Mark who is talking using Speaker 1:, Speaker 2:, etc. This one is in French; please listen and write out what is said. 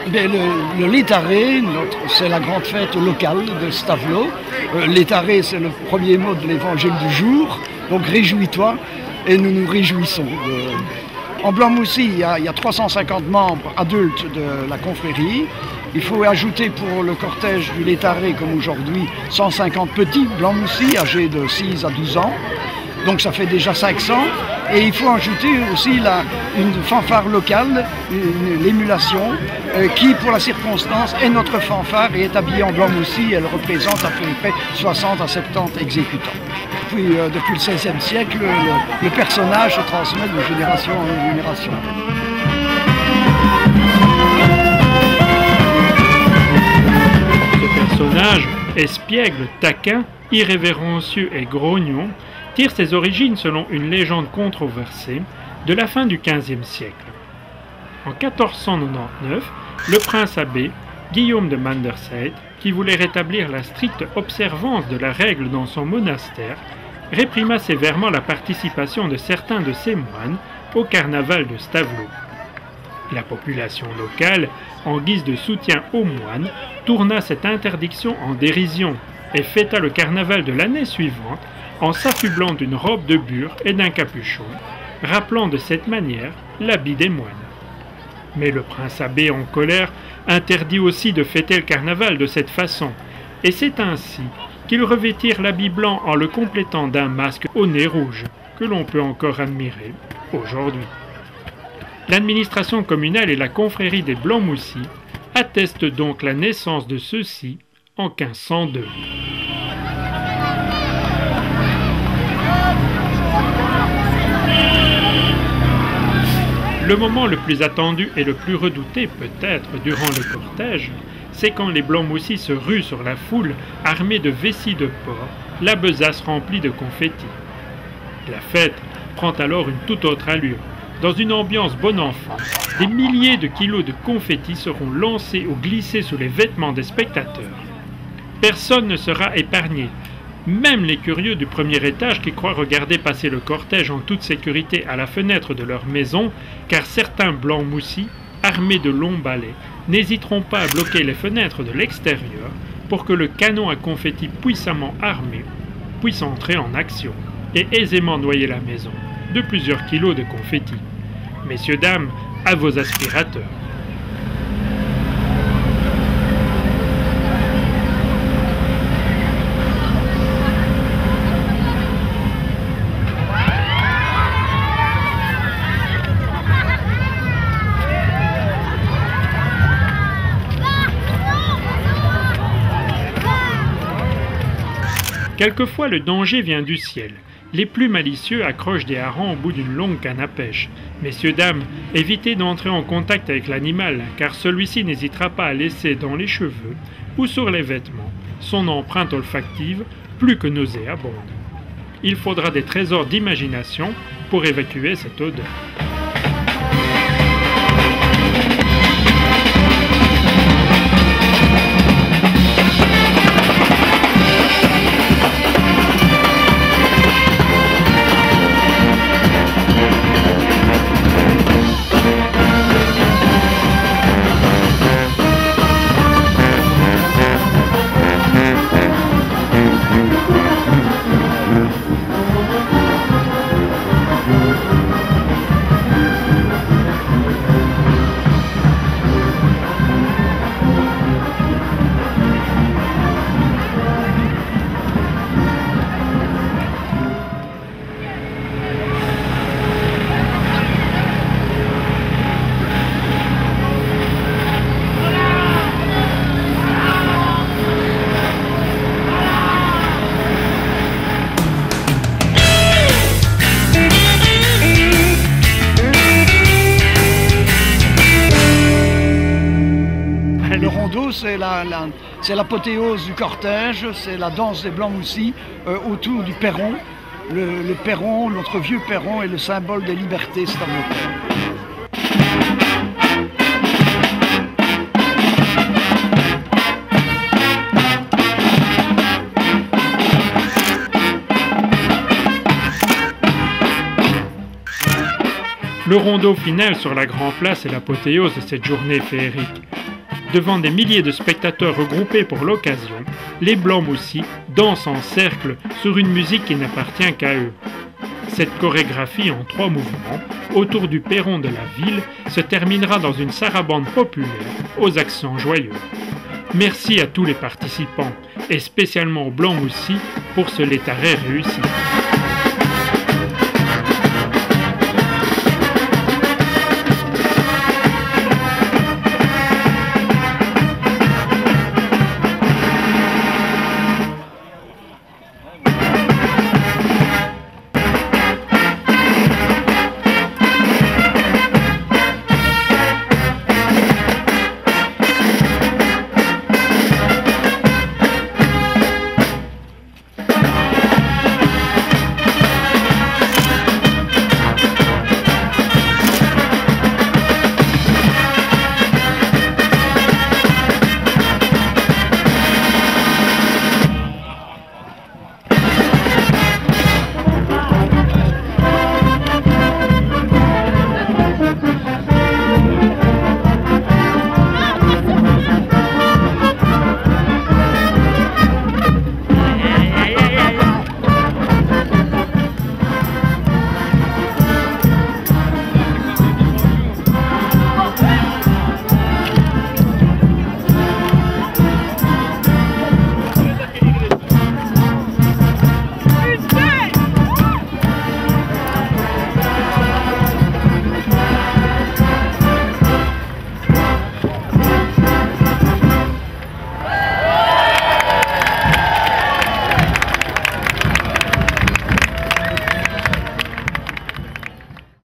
Speaker 1: Bien, le Létaré, c'est la grande fête locale de Stavelot. Létaré, c'est le premier mot de l'évangile du jour, donc réjouis-toi, et nous nous réjouissons. En Blanc-Moussy, il y a 350 membres adultes de la confrérie. Il faut ajouter pour le cortège du Létaré, comme aujourd'hui, 150 petits Blanc-Moussy âgés de 6 à 12 ans. Donc ça fait déjà 500. Et il faut ajouter aussi une fanfare locale, l'émulation, qui pour la circonstance est notre fanfare et est habillée en Blanc-Moussy. Elle représente à peu près 60 à 70 exécutants. Puis depuis le XVIe siècle, le personnage se transmet de génération en génération.
Speaker 2: Ce personnage, espiègle, taquin, irrévérencieux et grognon, tire ses origines selon une légende controversée de la fin du XVe siècle. En 1499, le prince abbé Guillaume de Manderseid, qui voulait rétablir la stricte observance de la règle dans son monastère, réprima sévèrement la participation de certains de ses moines au carnaval de Stavelot. La population locale, en guise de soutien aux moines, tourna cette interdiction en dérision et fêta le carnaval de l'année suivante en s'affublant d'une robe de bure et d'un capuchon, rappelant de cette manière l'habit des moines. Mais le prince abbé, en colère, interdit aussi de fêter le carnaval de cette façon, et c'est ainsi qu'ils revêtirent l'habit blanc en le complétant d'un masque au nez rouge, que l'on peut encore admirer aujourd'hui. L'administration communale et la confrérie des Blancs-Moussy attestent donc la naissance de ceux-ci en 1502. Le moment le plus attendu et le plus redouté peut-être durant le cortège, c'est quand les Blancs-Moussy se ruent sur la foule armés de vessies de porc, la besace remplie de confettis. La fête prend alors une toute autre allure. Dans une ambiance bon enfant, des milliers de kilos de confettis seront lancés ou glissés sous les vêtements des spectateurs. Personne ne sera épargné. Même les curieux du premier étage qui croient regarder passer le cortège en toute sécurité à la fenêtre de leur maison, car certains Blancs-Moussy, armés de longs balais, n'hésiteront pas à bloquer les fenêtres de l'extérieur pour que le canon à confetti puissamment armé puisse entrer en action et aisément noyer la maison de plusieurs kilos de confetti. Messieurs, dames, à vos aspirateurs. Quelquefois, le danger vient du ciel. Les plus malicieux accrochent des harengs au bout d'une longue canne à pêche. Messieurs, dames, évitez d'entrer en contact avec l'animal, car celui-ci n'hésitera pas à laisser dans les cheveux ou sur les vêtements son empreinte olfactive plus que nauséabonde. Il faudra des trésors d'imagination pour évacuer cette odeur.
Speaker 1: Le rondeau, c'est l'apothéose du cortège, c'est la danse des Blancs-Moussy autour du perron. Le perron, notre vieux perron, est le symbole des libertés stavelotaises.
Speaker 2: Le rondeau final sur la Grand Place est l'apothéose de cette journée féerique. devant des milliers de spectateurs regroupés pour l'occasion, les Blancs Moussis dansent en cercle sur une musique qui n'appartient qu'à eux. Cette chorégraphie en 3 mouvements, autour du perron de la ville, se terminera dans une sarabande populaire aux accents joyeux. Merci à tous les participants, et spécialement aux Blancs Moussis pour ce létaré réussi.